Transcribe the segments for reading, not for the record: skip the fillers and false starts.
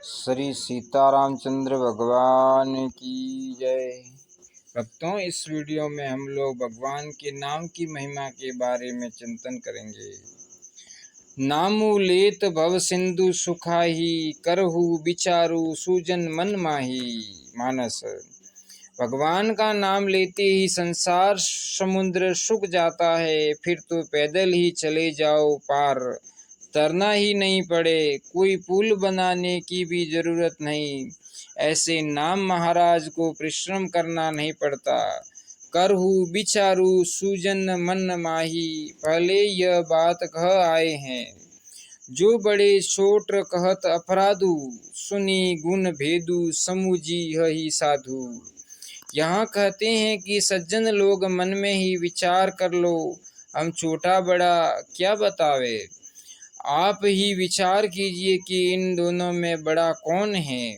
श्री सीतारामचंद्र भगवान की जय। भक्तों, इस वीडियो में हम लोग भगवान के नाम की महिमा के बारे में चिंतन करेंगे। नामु लेत भव सिंधु सुखाही, करहु विचारु सूजन मन माही। मानस, भगवान का नाम लेते ही संसार समुद्र सूख जाता है। फिर तो पैदल ही चले जाओ पार, तरना ही नहीं पड़े, कोई पुल बनाने की भी जरूरत नहीं। ऐसे नाम महाराज को परिश्रम करना नहीं पड़ता। करहु विचारु सूजन मन माही, पहले यह बात कह आए हैं। जो बड़े छोट कहत अपराधु, सुनी गुण भेदु समुझी ही साधु। यहाँ कहते हैं कि सज्जन लोग मन में ही विचार कर लो, हम छोटा बड़ा क्या बतावे। आप ही विचार कीजिए कि इन दोनों में बड़ा कौन है।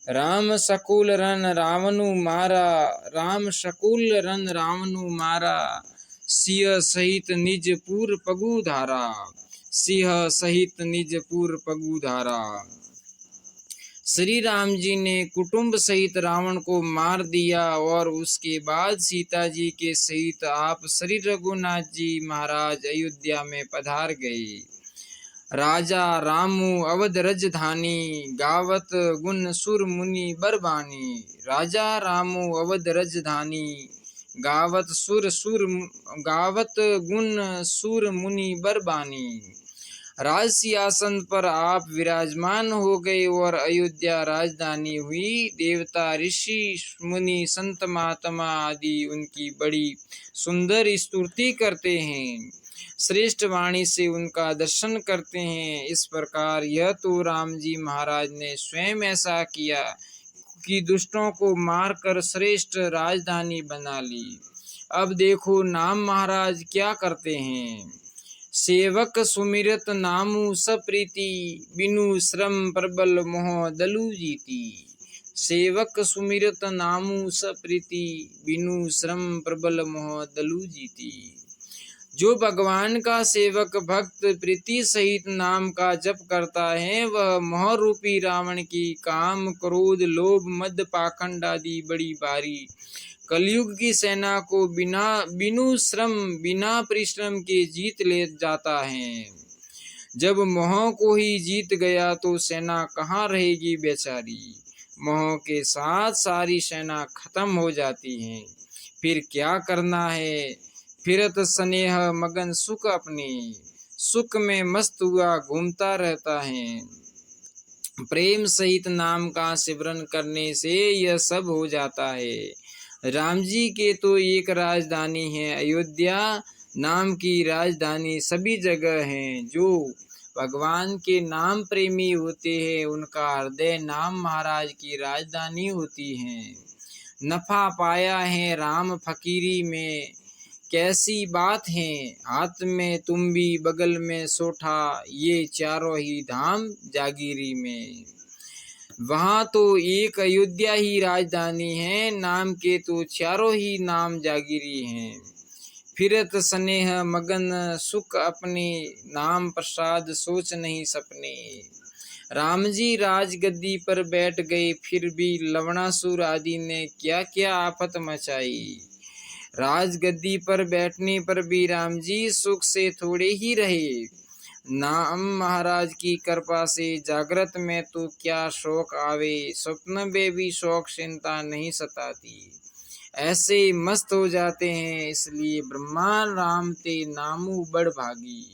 राम शकुल रन रावणु मारा, राम शकुल रन रावणु मारा। सिंह सहित निज पुर पगु धारा, सिंह सहित निज पुर पगु धारा। श्री राम जी ने कुटुंब सहित रावण को मार दिया और उसके बाद सीता जी के सहित आप श्री रघुनाथ जी महाराज अयोध्या में पधार गए। राजा रामू अवध राजधानी, गावत गुण सुर मुनि बरबानी। राजा रामू अवध राजधानी, गावत गुण सुर मुनि बरबानी। राज सिंहासन पर आप विराजमान हो गए और अयोध्या राजधानी हुई। देवता ऋषि मुनि संत महात्मा आदि उनकी बड़ी सुंदर स्तुति करते हैं, श्रेष्ठ वाणी से उनका दर्शन करते हैं। इस प्रकार यह तो राम जी महाराज ने स्वयं ऐसा किया कि दुष्टों को मारकर श्रेष्ठ राजधानी बना ली। अब देखो नाम महाराज क्या करते हैं। सेवक सुमिरत नामु सप्रीति, बिनु श्रम प्रबल मोह दलु जीती। सेवक सुमिरत नामु सप्रीति, बिनु श्रम प्रबल मोह दलु जीती। जो भगवान का सेवक भक्त प्रीति सहित नाम का जप करता है, वह मोह रूपी रावण की काम क्रोध लोभ मद पाखंड आदि बड़ी भारी कलयुग की सेना को बिनु श्रम बिना परिश्रम के जीत ले जाता है। जब मोह को ही जीत गया तो सेना कहाँ रहेगी बेचारी। मोह के साथ सारी सेना खत्म हो जाती है। फिर क्या करना है। फिरत स्नेह मगन सुख अपनी, सुख में मस्त हुआ घूमता रहता है। प्रेम सहित नाम का सिमरन करने से यह सब हो जाता है। राम जी के तो एक राजधानी है अयोध्या, नाम की राजधानी सभी जगह है। जो भगवान के नाम प्रेमी होते हैं, उनका हृदय नाम महाराज की राजधानी होती है। नफा पाया है राम फकीरी में, कैसी बात है। हाथ में तुम्बी बगल में सोठा, ये चारों ही धाम जागीरी में। वहाँ तो एक अयोध्या ही राजधानी है, नाम के तो चारों ही नाम जागीरी हैं। फिरत स्नेह मगन सुख अपने, नाम प्रसाद सोच नहीं सपने। राम जी राज गद्दी पर बैठ गए, फिर भी लवणासुर आदि ने क्या क्या आफत मचाई। राज गद्दी पर बैठने पर भी राम जी सुख से थोड़े ही रहे। नाम महाराज की कृपा से जागृत में तो क्या शोक आवे, स्वप्न में भी शोक चिंता नहीं सताती। ऐसे मस्त हो जाते हैं। इसलिए ब्रह्मा राम ते नामु बड़ भागी।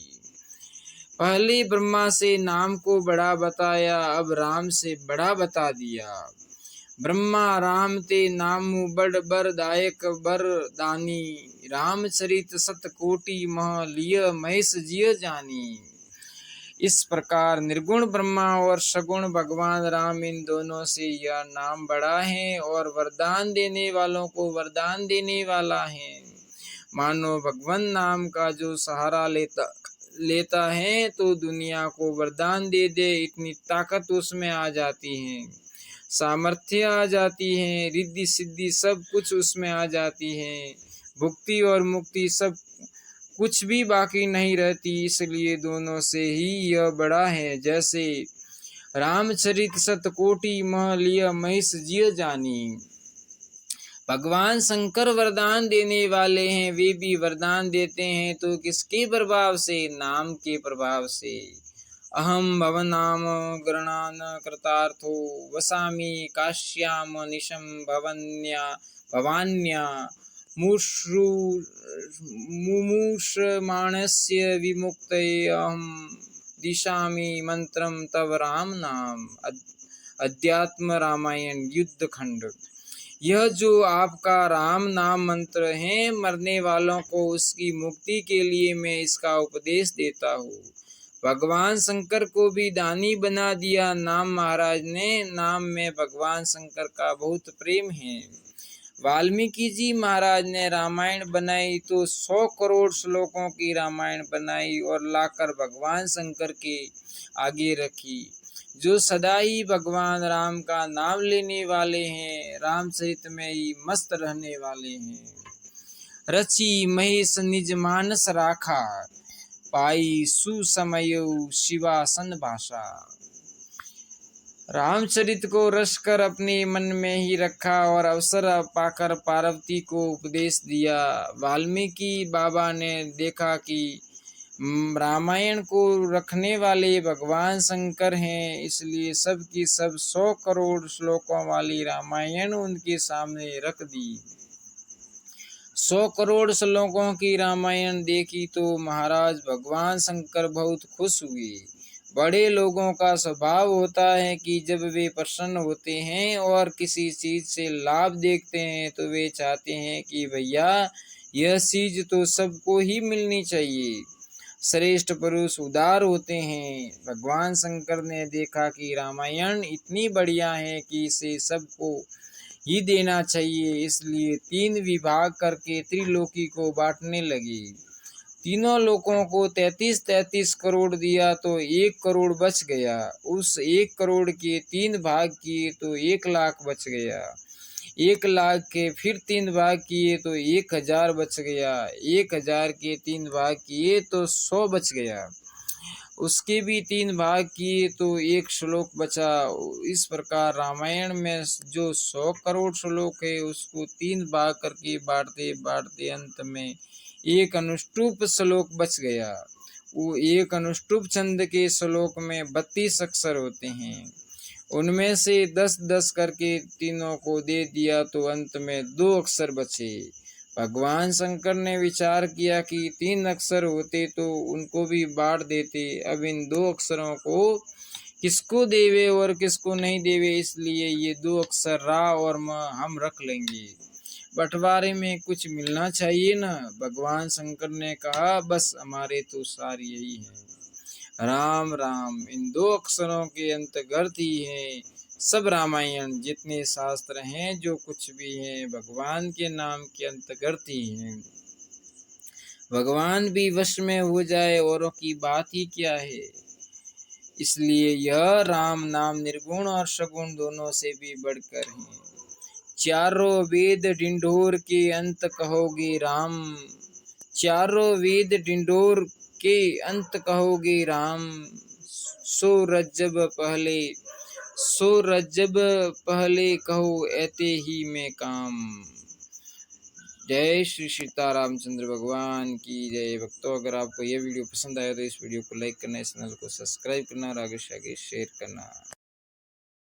पहले ब्रह्मा से नाम को बड़ा बताया, अब राम से बड़ा बता दिया। ब्रह्मा राम ते नामु बड़ बर दायक बर दानी, रामचरित सत कोटि मह लिय महेश जिय जानी। इस प्रकार निर्गुण ब्रह्मा और सगुण भगवान राम, इन दोनों से यह नाम बड़ा है और वरदान देने वालों को वरदान देने वाला है। मानो भगवान नाम का जो सहारा लेता है तो दुनिया को वरदान दे दे, इतनी ताकत उसमें आ जाती है, सामर्थ्य आ जाती है, रिद्धि सिद्धि सब कुछ उसमें आ जाती है, भुक्ति और मुक्ति सब कुछ भी बाकी नहीं रहती। इसलिए दोनों से ही यह बड़ा है। जैसे रामचरित सतकोटि मह लिय महिष जिय जानी। भगवान शंकर वरदान देने वाले हैं, वे भी वरदान देते हैं तो किसके प्रभाव से? नाम के प्रभाव से। अहम भवनाम गृणान कृतार्थो वसामि काश्याम निशम भवान्या मुमुक्षमाणस्य विमुक्तये अहम दिशामि मंत्रम तव राम नाम। अध्यात्म रामायण युद्ध खंड। यह जो आपका राम नाम मंत्र है, मरने वालों को उसकी मुक्ति के लिए मैं इसका उपदेश देता हूँ। भगवान शंकर को भी दानी बना दिया नाम महाराज ने। नाम में भगवान शंकर का बहुत प्रेम है। वाल्मीकि जी महाराज ने रामायण बनाई तो 100 करोड़ श्लोकों की रामायण बनाई और लाकर भगवान शंकर के आगे रखी, जो सदा ही भगवान राम का नाम लेने वाले हैं, रामचरित में ही मस्त रहने वाले हैं। रची महेश निज मानस राखा, पाई सुसमयु शिवासन भाषा। रामचरित को रस कर अपने मन में ही रखा और अवसर पाकर पार्वती को उपदेश दिया। वाल्मीकि बाबा ने देखा कि रामायण को रखने वाले भगवान शंकर हैं, इसलिए सब की सब 100 करोड़ श्लोकों वाली रामायण उनके सामने रख दी। 100 करोड़ श्लोकों की रामायण देखी तो महाराज भगवान शंकर बहुत खुश हुए। बड़े लोगों का स्वभाव होता है कि जब वे प्रसन्न होते हैं और किसी चीज से लाभ देखते हैं तो वे चाहते हैं कि भैया यह चीज तो सबको ही मिलनी चाहिए। श्रेष्ठ पुरुष उदार होते हैं। भगवान शंकर ने देखा कि रामायण इतनी बढ़िया है कि इसे सबको ही देना चाहिए, इसलिए 3 विभाग करके त्रिलोकी को बांटने लगे। तीनों लोगों को 33-33 करोड़ दिया तो 1 करोड़ बच गया। उस 1 करोड़ के 3 भाग किए तो 1 लाख बच गया। 1 लाख के फिर 3 भाग किए तो 1000 बच गया। 1000 के 3 भाग किए तो 100 बच गया। उसके भी 3 भाग किए तो 1 श्लोक बचा। इस प्रकार रामायण में जो 100 करोड़ श्लोक है उसको 3 भाग करके बांटते बांटते अंत में 1 अनुष्टुप श्लोक बच गया। वो 1 अनुष्टुप छंद के श्लोक में 32 अक्षर होते हैं, उनमें से 10-10 करके तीनों को दे दिया तो अंत में 2 अक्षर बचे। भगवान शंकर ने विचार किया कि 3 अक्षर होते तो उनको भी बांट देते, अब इन 2 अक्षरों को किसको देवे और किसको नहीं देवे, इसलिए ये 2 अक्षर रा और म हम रख लेंगे। बंटवारे में कुछ मिलना चाहिए ना। भगवान शंकर ने कहा बस हमारे तो सार यही है, राम राम इन 2 अक्षरों के अंतर्गत ही है सब रामायण। जितने शास्त्र हैं जो कुछ भी हैं भगवान के नाम के अंतर्गत ही हैं। भगवान भी वश में हो जाए औरों की बात ही क्या है। इसलिए यह राम नाम निर्गुण और सगुण दोनों से भी बढ़कर है। चारों वेद ढिंढोर के अंत कहोगे राम, चारों वेद ढिंढोर के अंत कहोगे राम, सो रज्जब पहले कहो ऐते ही में काम। जय श्री सीतारामचंद्र भगवान की जय। भक्तों, अगर आपको यह वीडियो पसंद आया तो इस वीडियो को लाइक करना, इस चैनल को सब्सक्राइब करना और आगे से आगे शेयर करना।